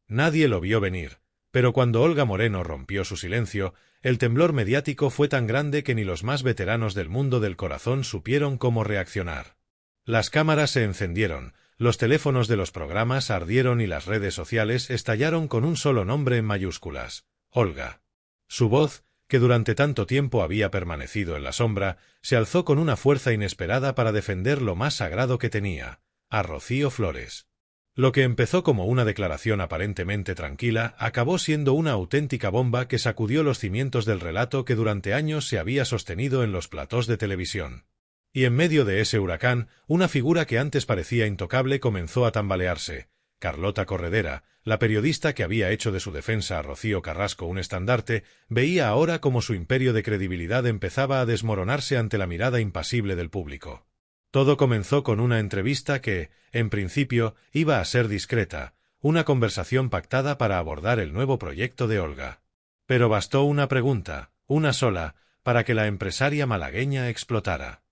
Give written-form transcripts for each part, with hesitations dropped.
Nadie lo vio venir, pero cuando Olga Moreno rompió su silencio, el temblor mediático fue tan grande que ni los más veteranos del mundo del corazón supieron cómo reaccionar. Las cámaras se encendieron, los teléfonos de los programas ardieron y las redes sociales estallaron con un solo nombre en mayúsculas: Olga. Su voz, que durante tanto tiempo había permanecido en la sombra, se alzó con una fuerza inesperada para defender lo más sagrado que tenía, a Rocío Flores. Lo que empezó como una declaración aparentemente tranquila acabó siendo una auténtica bomba que sacudió los cimientos del relato que durante años se había sostenido en los platós de televisión. Y en medio de ese huracán, una figura que antes parecía intocable comenzó a tambalearse: Carlota Corredera, la periodista que había hecho de su defensa a Rocío Carrasco un estandarte, veía ahora cómo su imperio de credibilidad empezaba a desmoronarse ante la mirada impasible del público. Todo comenzó con una entrevista que, en principio, iba a ser discreta, una conversación pactada para abordar el nuevo proyecto de Olga. Pero bastó una pregunta, una sola, para que la empresaria malagueña explotara.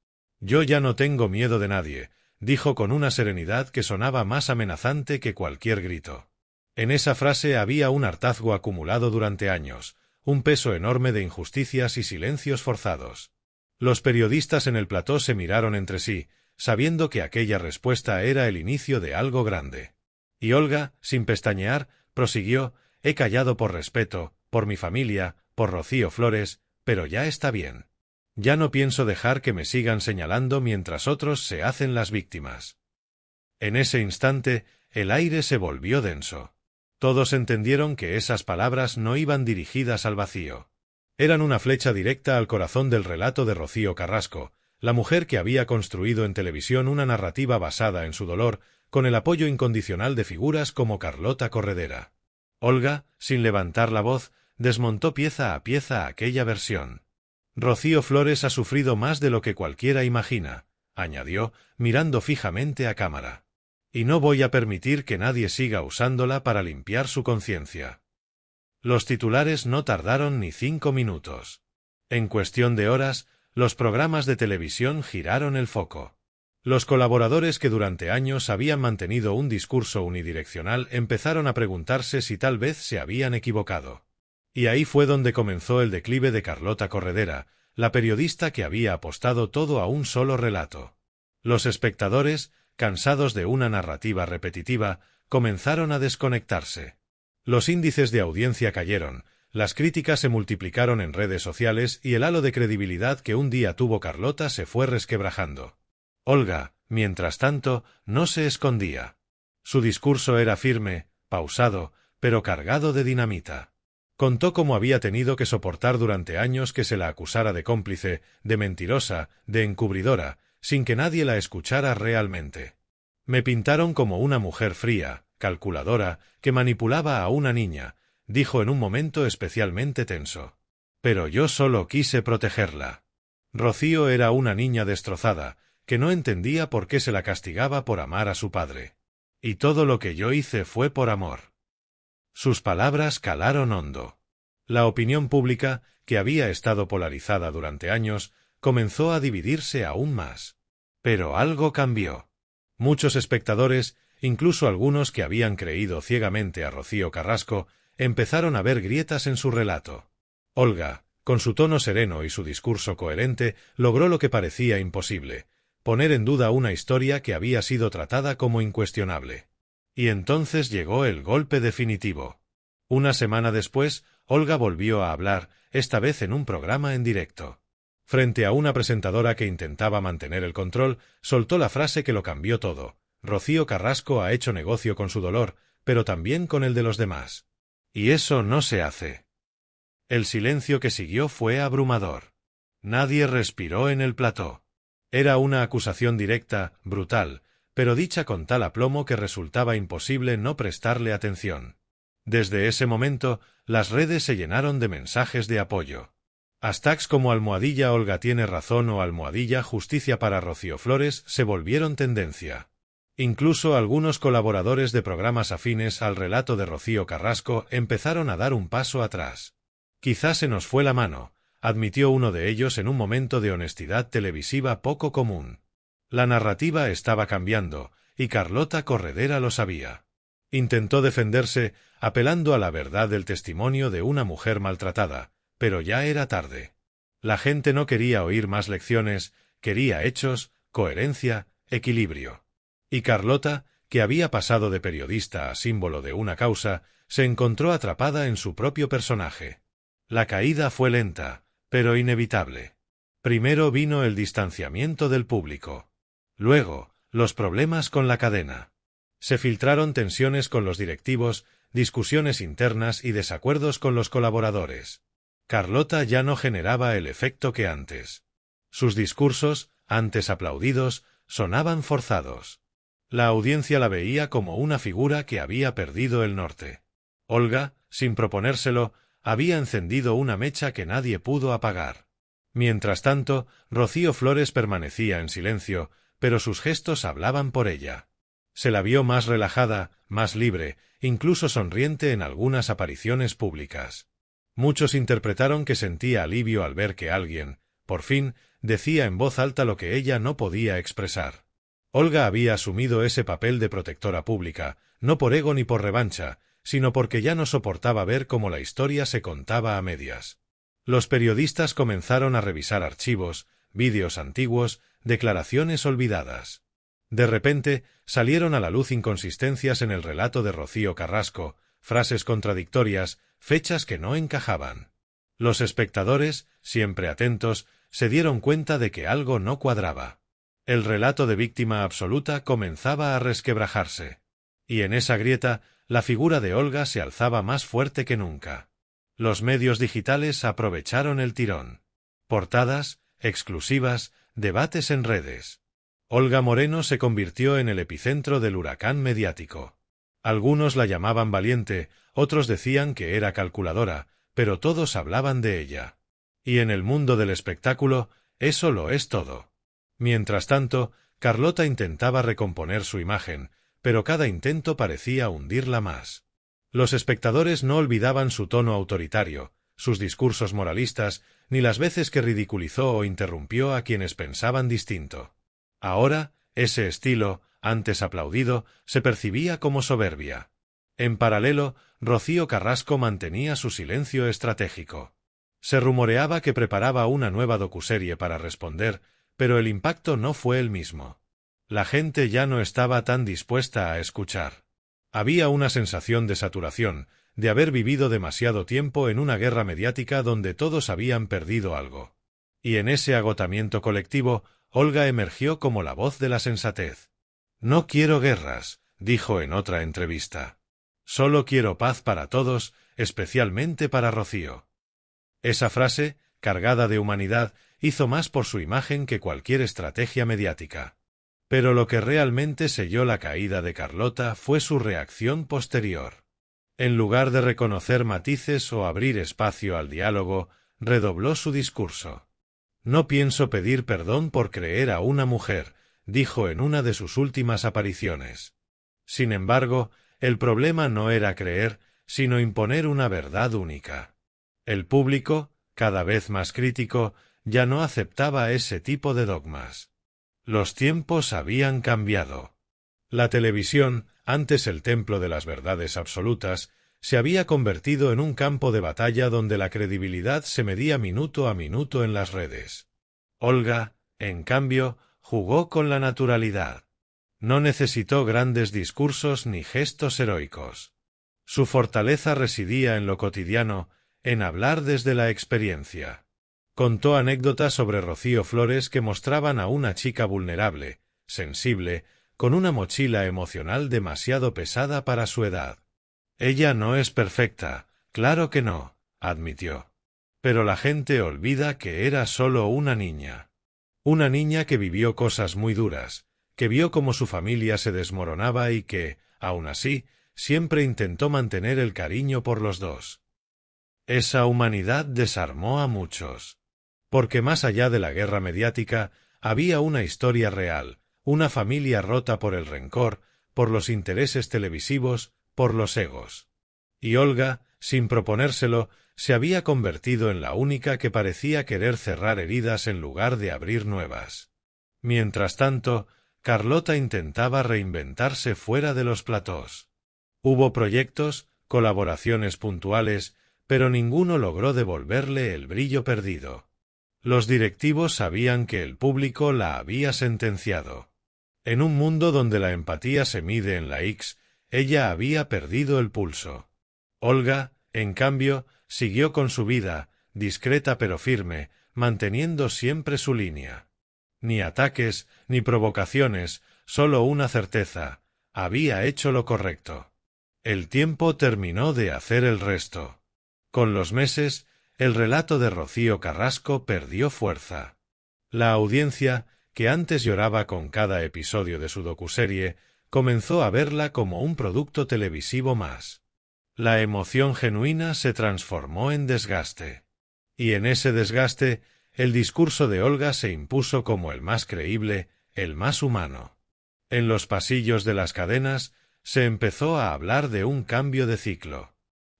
«Yo ya no tengo miedo de nadie», dijo con una serenidad que sonaba más amenazante que cualquier grito. En esa frase había un hartazgo acumulado durante años, un peso enorme de injusticias y silencios forzados. Los periodistas en el plató se miraron entre sí, sabiendo que aquella respuesta era el inicio de algo grande. Y Olga, sin pestañear, prosiguió: «He callado por respeto, por mi familia, por Rocío Flores, pero ya está bien. Ya no pienso dejar que me sigan señalando mientras otros se hacen las víctimas». En ese instante, el aire se volvió denso. Todos entendieron que esas palabras no iban dirigidas al vacío. Eran una flecha directa al corazón del relato de Rocío Carrasco, la mujer que había construido en televisión una narrativa basada en su dolor, con el apoyo incondicional de figuras como Carlota Corredera. Olga, sin levantar la voz, desmontó pieza a pieza aquella versión. «Rocío Flores ha sufrido más de lo que cualquiera imagina», añadió, mirando fijamente a cámara. «Y no voy a permitir que nadie siga usándola para limpiar su conciencia». Los titulares no tardaron ni 5 minutos. En cuestión de horas, los programas de televisión giraron el foco. Los colaboradores que durante años habían mantenido un discurso unidireccional empezaron a preguntarse si tal vez se habían equivocado. Y ahí fue donde comenzó el declive de Carlota Corredera, la periodista que había apostado todo a un solo relato. Los espectadores, cansados de una narrativa repetitiva, comenzaron a desconectarse. Los índices de audiencia cayeron, las críticas se multiplicaron en redes sociales y el halo de credibilidad que un día tuvo Carlota se fue resquebrajando. Olga, mientras tanto, no se escondía. Su discurso era firme, pausado, pero cargado de dinamita. Contó cómo había tenido que soportar durante años que se la acusara de cómplice, de mentirosa, de encubridora, sin que nadie la escuchara realmente. «Me pintaron como una mujer fría, calculadora, que manipulaba a una niña», dijo en un momento especialmente tenso. «Pero yo solo quise protegerla. Rocío era una niña destrozada, que no entendía por qué se la castigaba por amar a su padre. Y todo lo que yo hice fue por amor». Sus palabras calaron hondo. La opinión pública, que había estado polarizada durante años, comenzó a dividirse aún más. Pero algo cambió. Muchos espectadores, incluso algunos que habían creído ciegamente a Rocío Carrasco, empezaron a ver grietas en su relato. Olga, con su tono sereno y su discurso coherente, logró lo que parecía imposible: poner en duda una historia que había sido tratada como incuestionable. Y entonces llegó el golpe definitivo. Una semana después, Olga volvió a hablar, esta vez en un programa en directo. Frente a una presentadora que intentaba mantener el control, soltó la frase que lo cambió todo: «Rocío Carrasco ha hecho negocio con su dolor, pero también con el de los demás. Y eso no se hace». El silencio que siguió fue abrumador. Nadie respiró en el plató. Era una acusación directa, brutal, pero dicha con tal aplomo que resultaba imposible no prestarle atención. Desde ese momento, las redes se llenaron de mensajes de apoyo. Hashtags como #Olga tiene razón o #Justicia para Rocío Flores se volvieron tendencia. Incluso algunos colaboradores de programas afines al relato de Rocío Carrasco empezaron a dar un paso atrás. «Quizás se nos fue la mano», admitió uno de ellos en un momento de honestidad televisiva poco común. La narrativa estaba cambiando, y Carlota Corredera lo sabía. Intentó defenderse, apelando a la verdad del testimonio de una mujer maltratada, pero ya era tarde. La gente no quería oír más lecciones, quería hechos, coherencia, equilibrio. Y Carlota, que había pasado de periodista a símbolo de una causa, se encontró atrapada en su propio personaje. La caída fue lenta, pero inevitable. Primero vino el distanciamiento del público. Luego, los problemas con la cadena. Se filtraron tensiones con los directivos, discusiones internas y desacuerdos con los colaboradores. Carlota ya no generaba el efecto que antes. Sus discursos, antes aplaudidos, sonaban forzados. La audiencia la veía como una figura que había perdido el norte. Olga, sin proponérselo, había encendido una mecha que nadie pudo apagar. Mientras tanto, Rocío Flores permanecía en silencio, pero sus gestos hablaban por ella. Se la vio más relajada, más libre, incluso sonriente en algunas apariciones públicas. Muchos interpretaron que sentía alivio al ver que alguien, por fin, decía en voz alta lo que ella no podía expresar. Olga había asumido ese papel de protectora pública, no por ego ni por revancha, sino porque ya no soportaba ver cómo la historia se contaba a medias. Los periodistas comenzaron a revisar archivos, vídeos antiguos, declaraciones olvidadas. De repente, salieron a la luz inconsistencias en el relato de Rocío Carrasco, frases contradictorias, fechas que no encajaban. Los espectadores, siempre atentos, se dieron cuenta de que algo no cuadraba. El relato de víctima absoluta comenzaba a resquebrajarse. Y en esa grieta, la figura de Olga se alzaba más fuerte que nunca. Los medios digitales aprovecharon el tirón. Portadas, exclusivas, debates en redes. Olga Moreno se convirtió en el epicentro del huracán mediático. Algunos la llamaban valiente, otros decían que era calculadora, pero todos hablaban de ella. Y en el mundo del espectáculo, eso lo es todo. Mientras tanto, Carlota intentaba recomponer su imagen, pero cada intento parecía hundirla más. Los espectadores no olvidaban su tono autoritario, sus discursos moralistas, ni las veces que ridiculizó o interrumpió a quienes pensaban distinto. Ahora, ese estilo, antes aplaudido, se percibía como soberbia. En paralelo, Rocío Carrasco mantenía su silencio estratégico. Se rumoreaba que preparaba una nueva docuserie para responder, pero el impacto no fue el mismo. La gente ya no estaba tan dispuesta a escuchar. Había una sensación de saturación, de haber vivido demasiado tiempo en una guerra mediática donde todos habían perdido algo. Y en ese agotamiento colectivo, Olga emergió como la voz de la sensatez. «No quiero guerras», dijo en otra entrevista. «Solo quiero paz para todos, especialmente para Rocío». Esa frase, cargada de humanidad, hizo más por su imagen que cualquier estrategia mediática. Pero lo que realmente selló la caída de Carlota fue su reacción posterior. En lugar de reconocer matices o abrir espacio al diálogo, redobló su discurso. «No pienso pedir perdón por creer a una mujer», dijo en una de sus últimas apariciones. Sin embargo, el problema no era creer, sino imponer una verdad única. El público, cada vez más crítico, ya no aceptaba ese tipo de dogmas. Los tiempos habían cambiado. La televisión, antes el templo de las verdades absolutas, se había convertido en un campo de batalla donde la credibilidad se medía minuto a minuto en las redes. Olga, en cambio, jugó con la naturalidad. No necesitó grandes discursos ni gestos heroicos. Su fortaleza residía en lo cotidiano, en hablar desde la experiencia. Contó anécdotas sobre Rocío Flores que mostraban a una chica vulnerable, sensible, con una mochila emocional demasiado pesada para su edad. «Ella no es perfecta, claro que no», admitió. «Pero la gente olvida que era solo una niña. Una niña que vivió cosas muy duras, que vio cómo su familia se desmoronaba y que, aun así, siempre intentó mantener el cariño por los dos». Esa humanidad desarmó a muchos. Porque más allá de la guerra mediática, había una historia real, una familia rota por el rencor, por los intereses televisivos, por los egos. Y Olga, sin proponérselo, se había convertido en la única que parecía querer cerrar heridas en lugar de abrir nuevas. Mientras tanto, Carlota intentaba reinventarse fuera de los platós. Hubo proyectos, colaboraciones puntuales, pero ninguno logró devolverle el brillo perdido. Los directivos sabían que el público la había sentenciado. En un mundo donde la empatía se mide en la X, ella había perdido el pulso. Olga, en cambio, siguió con su vida, discreta pero firme, manteniendo siempre su línea. Ni ataques, ni provocaciones, solo una certeza: había hecho lo correcto. El tiempo terminó de hacer el resto. Con los meses, el relato de Rocío Carrasco perdió fuerza. La audiencia, que antes lloraba con cada episodio de su docuserie, comenzó a verla como un producto televisivo más. La emoción genuina se transformó en desgaste. Y en ese desgaste, el discurso de Olga se impuso como el más creíble, el más humano. En los pasillos de las cadenas, se empezó a hablar de un cambio de ciclo.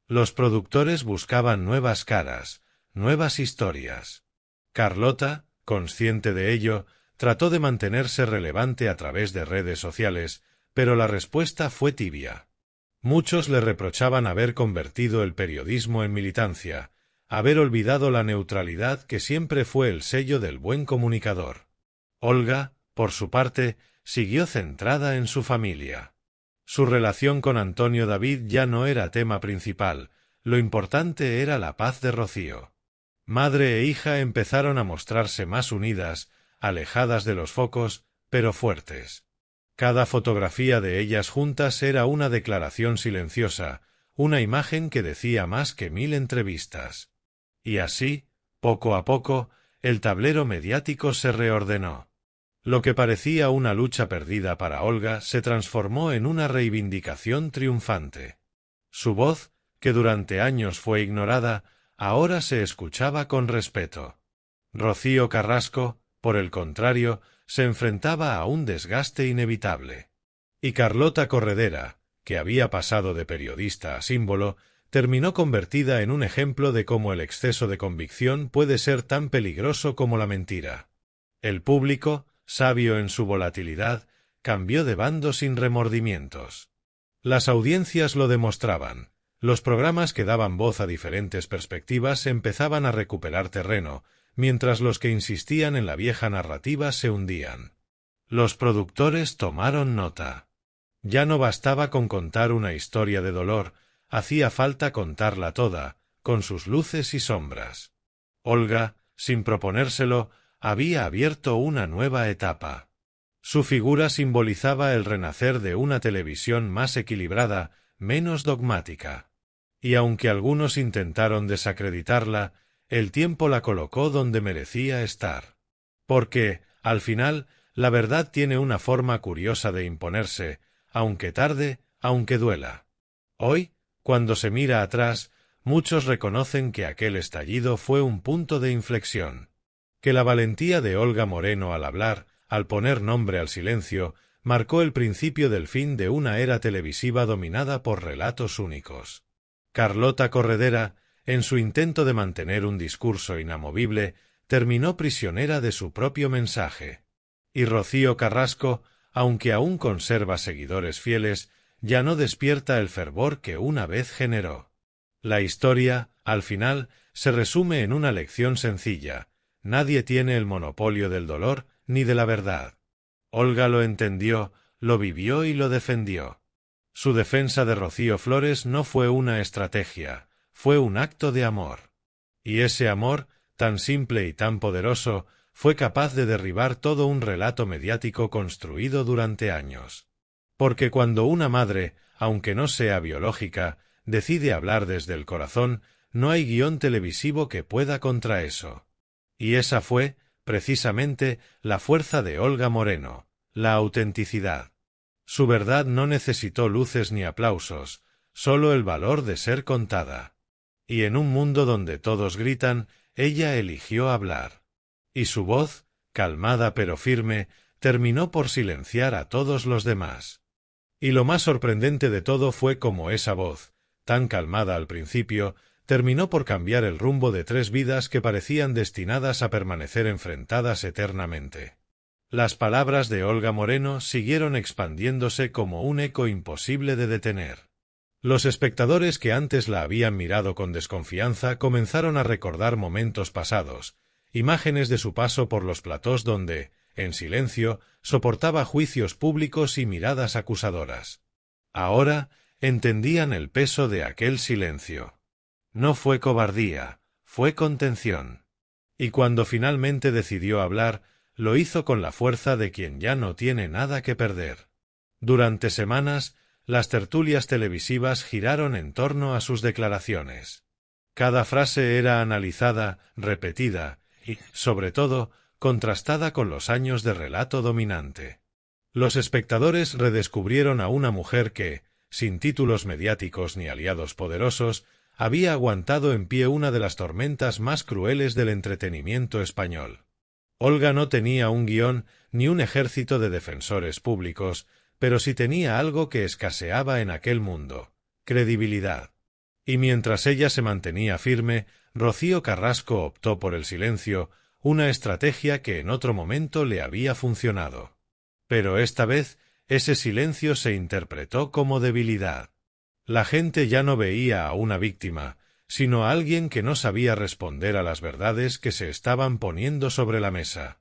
Los productores buscaban nuevas caras, nuevas historias. Carlota, consciente de ello, trató de mantenerse relevante a través de redes sociales, pero la respuesta fue tibia. Muchos le reprochaban haber convertido el periodismo en militancia, haber olvidado la neutralidad que siempre fue el sello del buen comunicador. Olga, por su parte, siguió centrada en su familia. Su relación con Antonio David ya no era tema principal, lo importante era la paz de Rocío. Madre e hija empezaron a mostrarse más unidas, alejadas de los focos, pero fuertes. Cada fotografía de ellas juntas era una declaración silenciosa, una imagen que decía más que 1000 entrevistas. Y así, poco a poco, el tablero mediático se reordenó. Lo que parecía una lucha perdida para Olga se transformó en una reivindicación triunfante. Su voz, que durante años fue ignorada, ahora se escuchaba con respeto. Rocío Carrasco, por el contrario, se enfrentaba a un desgaste inevitable. Y Carlota Corredera, que había pasado de periodista a símbolo, terminó convertida en un ejemplo de cómo el exceso de convicción puede ser tan peligroso como la mentira. El público, sabio en su volatilidad, cambió de bando sin remordimientos. Las audiencias lo demostraban. Los programas que daban voz a diferentes perspectivas empezaban a recuperar terreno, mientras los que insistían en la vieja narrativa se hundían. Los productores tomaron nota. Ya no bastaba con contar una historia de dolor, hacía falta contarla toda, con sus luces y sombras. Olga, sin proponérselo, había abierto una nueva etapa. Su figura simbolizaba el renacer de una televisión más equilibrada, menos dogmática. Y aunque algunos intentaron desacreditarla, el tiempo la colocó donde merecía estar. Porque, al final, la verdad tiene una forma curiosa de imponerse, aunque tarde, aunque duela. Hoy, cuando se mira atrás, muchos reconocen que aquel estallido fue un punto de inflexión. Que la valentía de Olga Moreno al hablar, al poner nombre al silencio, marcó el principio del fin de una era televisiva dominada por relatos únicos. Carlota Corredera, en su intento de mantener un discurso inamovible, terminó prisionera de su propio mensaje. Y Rocío Carrasco, aunque aún conserva seguidores fieles, ya no despierta el fervor que una vez generó. La historia, al final, se resume en una lección sencilla: nadie tiene el monopolio del dolor ni de la verdad. Olga lo entendió, lo vivió y lo defendió. Su defensa de Rocío Flores no fue una estrategia, fue un acto de amor. Y ese amor, tan simple y tan poderoso, fue capaz de derribar todo un relato mediático construido durante años. Porque cuando una madre, aunque no sea biológica, decide hablar desde el corazón, no hay guión televisivo que pueda contra eso. Y esa fue, precisamente, la fuerza de Olga Moreno, la autenticidad. Su verdad no necesitó luces ni aplausos, solo el valor de ser contada. Y en un mundo donde todos gritan, ella eligió hablar. Y su voz, calmada pero firme, terminó por silenciar a todos los demás. Y lo más sorprendente de todo fue cómo esa voz, tan calmada al principio, terminó por cambiar el rumbo de 3 vidas que parecían destinadas a permanecer enfrentadas eternamente. Las palabras de Olga Moreno siguieron expandiéndose como un eco imposible de detener. Los espectadores que antes la habían mirado con desconfianza comenzaron a recordar momentos pasados, imágenes de su paso por los platós donde, en silencio, soportaba juicios públicos y miradas acusadoras. Ahora entendían el peso de aquel silencio. No fue cobardía, fue contención. Y cuando finalmente decidió hablar, lo hizo con la fuerza de quien ya no tiene nada que perder. Durante semanas, las tertulias televisivas giraron en torno a sus declaraciones. Cada frase era analizada, repetida y, sobre todo, contrastada con los años de relato dominante. Los espectadores redescubrieron a una mujer que, sin títulos mediáticos ni aliados poderosos, había aguantado en pie una de las tormentas más crueles del entretenimiento español. Olga no tenía un guión ni un ejército de defensores públicos, pero sí tenía algo que escaseaba en aquel mundo: credibilidad. Y mientras ella se mantenía firme, Rocío Carrasco optó por el silencio, una estrategia que en otro momento le había funcionado. Pero esta vez, ese silencio se interpretó como debilidad. La gente ya no veía a una víctima, sino a alguien que no sabía responder a las verdades que se estaban poniendo sobre la mesa.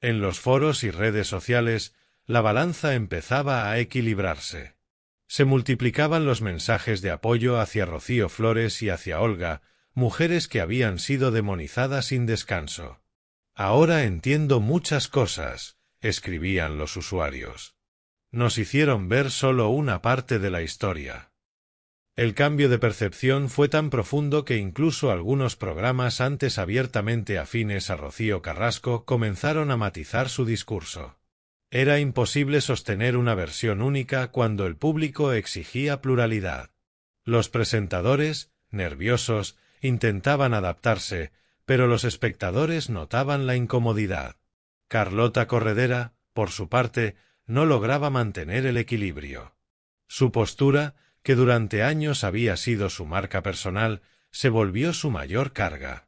En los foros y redes sociales, la balanza empezaba a equilibrarse. Se multiplicaban los mensajes de apoyo hacia Rocío Flores y hacia Olga, mujeres que habían sido demonizadas sin descanso. «Ahora entiendo muchas cosas», escribían los usuarios. «Nos hicieron ver solo una parte de la historia». El cambio de percepción fue tan profundo que incluso algunos programas antes abiertamente afines a Rocío Carrasco comenzaron a matizar su discurso. Era imposible sostener una versión única cuando el público exigía pluralidad. Los presentadores, nerviosos, intentaban adaptarse, pero los espectadores notaban la incomodidad. Carlota Corredera, por su parte, no lograba mantener el equilibrio. Su postura, que durante años había sido su marca personal, se volvió su mayor carga.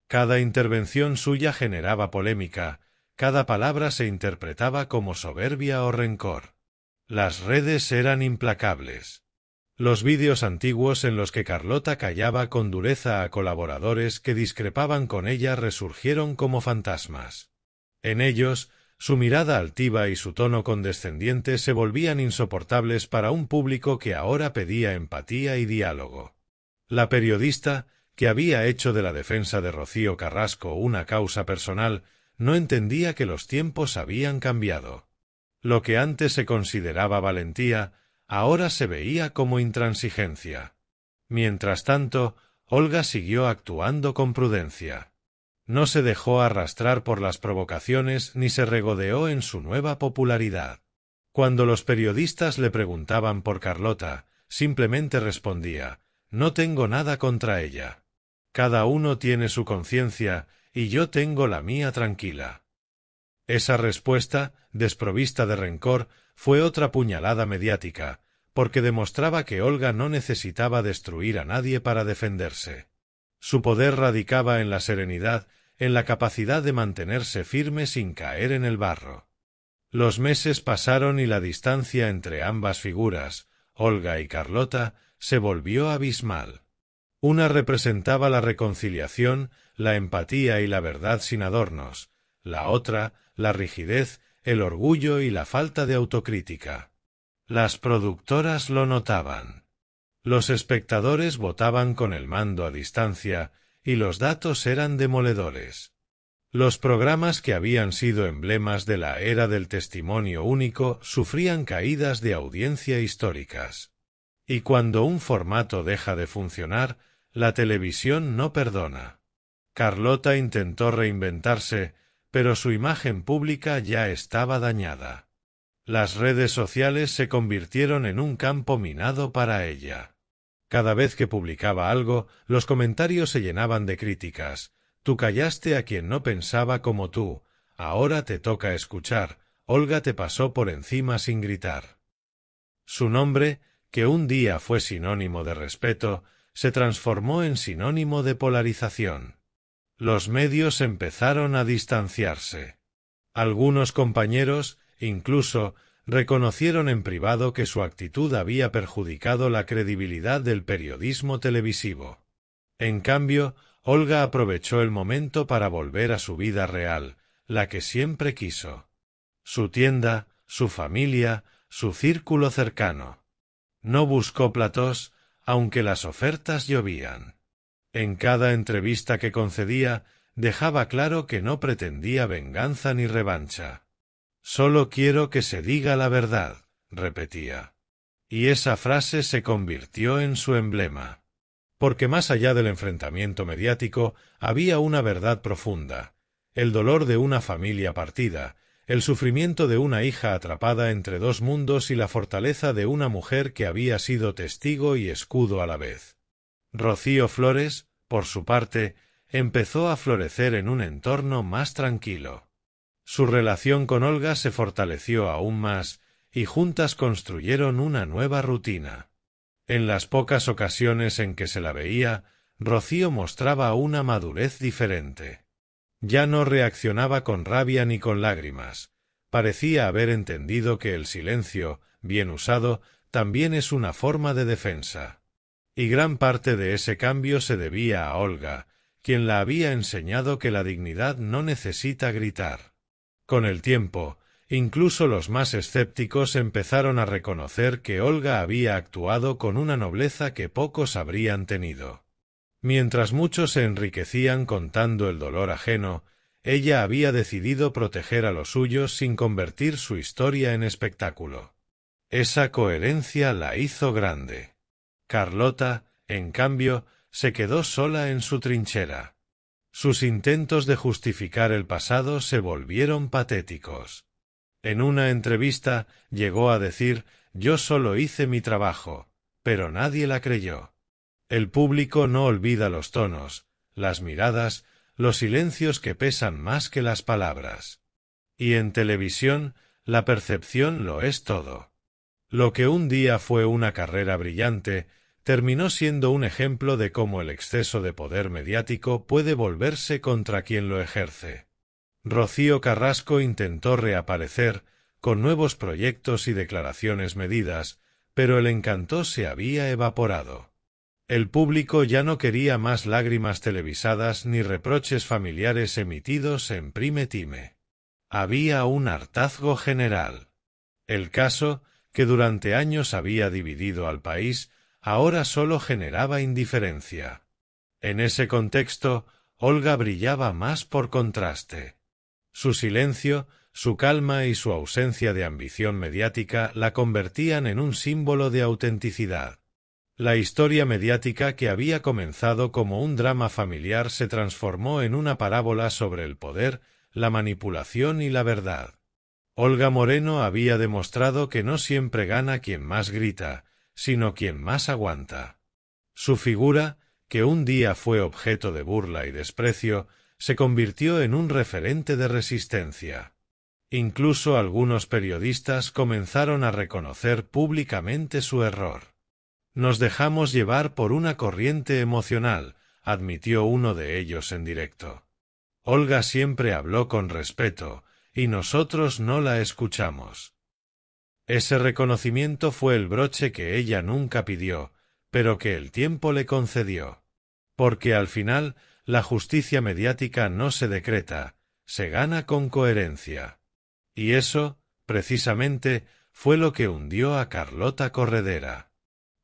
Cada intervención suya generaba polémica, cada palabra se interpretaba como soberbia o rencor. Las redes eran implacables. Los vídeos antiguos en los que Carlota callaba con dureza a colaboradores que discrepaban con ella resurgieron como fantasmas. En ellos, su mirada altiva y su tono condescendiente se volvían insoportables para un público que ahora pedía empatía y diálogo. La periodista, que había hecho de la defensa de Rocío Carrasco una causa personal, no entendía que los tiempos habían cambiado. Lo que antes se consideraba valentía, ahora se veía como intransigencia. Mientras tanto, Olga siguió actuando con prudencia. No se dejó arrastrar por las provocaciones ni se regodeó en su nueva popularidad. Cuando los periodistas le preguntaban por Carlota, simplemente respondía: «No tengo nada contra ella. Cada uno tiene su conciencia y yo tengo la mía tranquila». Esa respuesta, desprovista de rencor, fue otra puñalada mediática, porque demostraba que Olga no necesitaba destruir a nadie para defenderse. Su poder radicaba en la serenidad, en la capacidad de mantenerse firme sin caer en el barro. Los meses pasaron y la distancia entre ambas figuras, Olga y Carlota, se volvió abismal. Una representaba la reconciliación, la empatía y la verdad sin adornos, la otra, la rigidez, el orgullo y la falta de autocrítica. Las productoras lo notaban. Los espectadores votaban con el mando a distancia y los datos eran demoledores. Los programas que habían sido emblemas de la era del testimonio único sufrían caídas de audiencia históricas. Y cuando un formato deja de funcionar, la televisión no perdona. Carlota intentó reinventarse, pero su imagen pública ya estaba dañada. Las redes sociales se convirtieron en un campo minado para ella. Cada vez que publicaba algo, los comentarios se llenaban de críticas. «Tú callaste a quien no pensaba como tú, ahora te toca escuchar, Olga te pasó por encima sin gritar». Su nombre, que un día fue sinónimo de respeto, se transformó en sinónimo de polarización. Los medios empezaron a distanciarse. Algunos compañeros, incluso, reconocieron en privado que su actitud había perjudicado la credibilidad del periodismo televisivo. En cambio, Olga aprovechó el momento para volver a su vida real, la que siempre quiso. Su tienda, su familia, su círculo cercano. No buscó platós, aunque las ofertas llovían. En cada entrevista que concedía, dejaba claro que no pretendía venganza ni revancha. «Solo quiero que se diga la verdad», repetía. Y esa frase se convirtió en su emblema. Porque más allá del enfrentamiento mediático, había una verdad profunda: el dolor de una familia partida, el sufrimiento de una hija atrapada entre dos mundos y la fortaleza de una mujer que había sido testigo y escudo a la vez. Rocío Flores, por su parte, empezó a florecer en un entorno más tranquilo. Su relación con Olga se fortaleció aún más, y juntas construyeron una nueva rutina. En las pocas ocasiones en que se la veía, Rocío mostraba una madurez diferente. Ya no reaccionaba con rabia ni con lágrimas. Parecía haber entendido que el silencio, bien usado, también es una forma de defensa. Y gran parte de ese cambio se debía a Olga, quien la había enseñado que la dignidad no necesita gritar. Con el tiempo, incluso los más escépticos empezaron a reconocer que Olga había actuado con una nobleza que pocos habrían tenido. Mientras muchos se enriquecían contando el dolor ajeno, ella había decidido proteger a los suyos sin convertir su historia en espectáculo. Esa coherencia la hizo grande. Carlota, en cambio, se quedó sola en su trinchera. Sus intentos de justificar el pasado se volvieron patéticos. En una entrevista llegó a decir: «Yo solo hice mi trabajo», pero nadie la creyó. El público no olvida los tonos, las miradas, los silencios que pesan más que las palabras. Y en televisión, la percepción lo es todo. Lo que un día fue una carrera brillante, terminó siendo un ejemplo de cómo el exceso de poder mediático puede volverse contra quien lo ejerce. Rocío Carrasco intentó reaparecer, con nuevos proyectos y declaraciones medidas, pero el encanto se había evaporado. El público ya no quería más lágrimas televisadas ni reproches familiares emitidos en prime time. Había un hartazgo general. El caso, que durante años había dividido al país, ahora solo generaba indiferencia. En ese contexto, Olga brillaba más por contraste. Su silencio, su calma y su ausencia de ambición mediática la convertían en un símbolo de autenticidad. La historia mediática que había comenzado como un drama familiar se transformó en una parábola sobre el poder, la manipulación y la verdad. Olga Moreno había demostrado que no siempre gana quien más grita, sino quien más aguanta. Su figura, que un día fue objeto de burla y desprecio, se convirtió en un referente de resistencia. Incluso algunos periodistas comenzaron a reconocer públicamente su error. «Nos dejamos llevar por una corriente emocional», admitió uno de ellos en directo. «Olga siempre habló con respeto, y nosotros no la escuchamos». Ese reconocimiento fue el broche que ella nunca pidió, pero que el tiempo le concedió. Porque al final, la justicia mediática no se decreta, se gana con coherencia. Y eso, precisamente, fue lo que hundió a Carlota Corredera.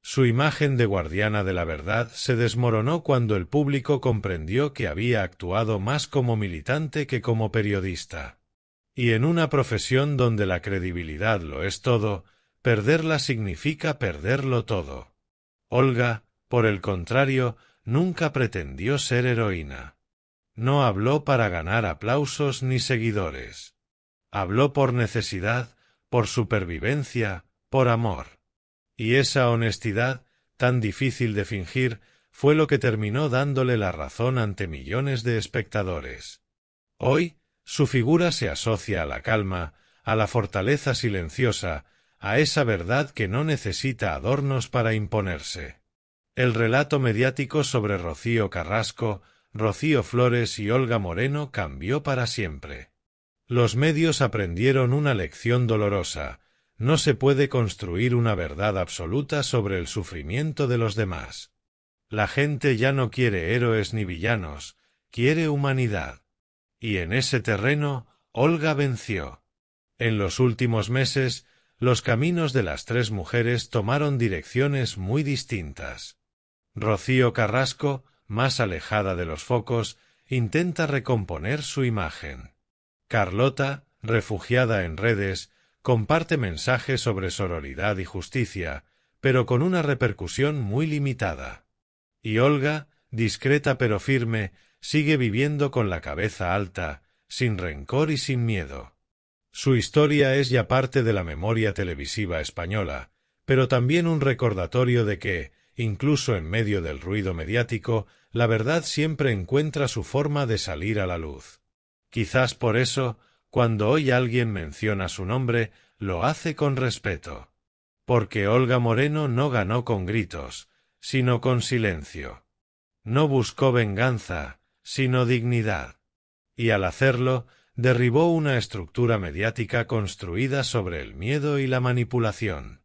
Su imagen de guardiana de la verdad se desmoronó cuando el público comprendió que había actuado más como militante que como periodista. Y en una profesión donde la credibilidad lo es todo, perderla significa perderlo todo. Olga, por el contrario, nunca pretendió ser heroína. No habló para ganar aplausos ni seguidores. Habló por necesidad, por supervivencia, por amor. Y esa honestidad, tan difícil de fingir, fue lo que terminó dándole la razón ante millones de espectadores. Hoy, su figura se asocia a la calma, a la fortaleza silenciosa, a esa verdad que no necesita adornos para imponerse. El relato mediático sobre Rocío Carrasco, Rocío Flores y Olga Moreno cambió para siempre. Los medios aprendieron una lección dolorosa: no se puede construir una verdad absoluta sobre el sufrimiento de los demás. La gente ya no quiere héroes ni villanos, quiere humanidad. Y en ese terreno, Olga venció. En los últimos meses, los caminos de las tres mujeres tomaron direcciones muy distintas. Rocío Carrasco, más alejada de los focos, intenta recomponer su imagen. Carlota, refugiada en redes, comparte mensajes sobre sororidad y justicia, pero con una repercusión muy limitada. Y Olga, discreta pero firme, sigue viviendo con la cabeza alta, sin rencor y sin miedo. Su historia es ya parte de la memoria televisiva española, pero también un recordatorio de que, incluso en medio del ruido mediático, la verdad siempre encuentra su forma de salir a la luz. Quizás por eso, cuando hoy alguien menciona su nombre, lo hace con respeto. Porque Olga Moreno no ganó con gritos, sino con silencio. No buscó venganza, sino dignidad. Y al hacerlo, derribó una estructura mediática construida sobre el miedo y la manipulación.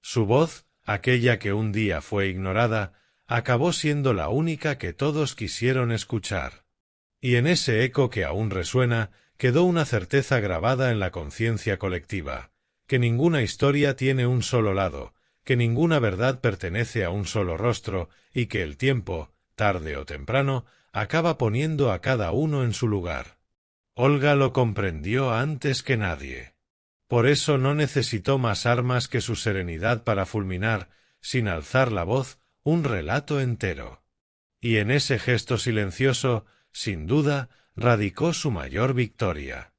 Su voz, aquella que un día fue ignorada, acabó siendo la única que todos quisieron escuchar. Y en ese eco que aún resuena, quedó una certeza grabada en la conciencia colectiva, que ninguna historia tiene un solo lado, que ninguna verdad pertenece a un solo rostro, y que el tiempo, tarde o temprano, acaba poniendo a cada uno en su lugar. Olga lo comprendió antes que nadie. Por eso no necesitó más armas que su serenidad para fulminar, sin alzar la voz, un relato entero. Y en ese gesto silencioso, sin duda, radicó su mayor victoria.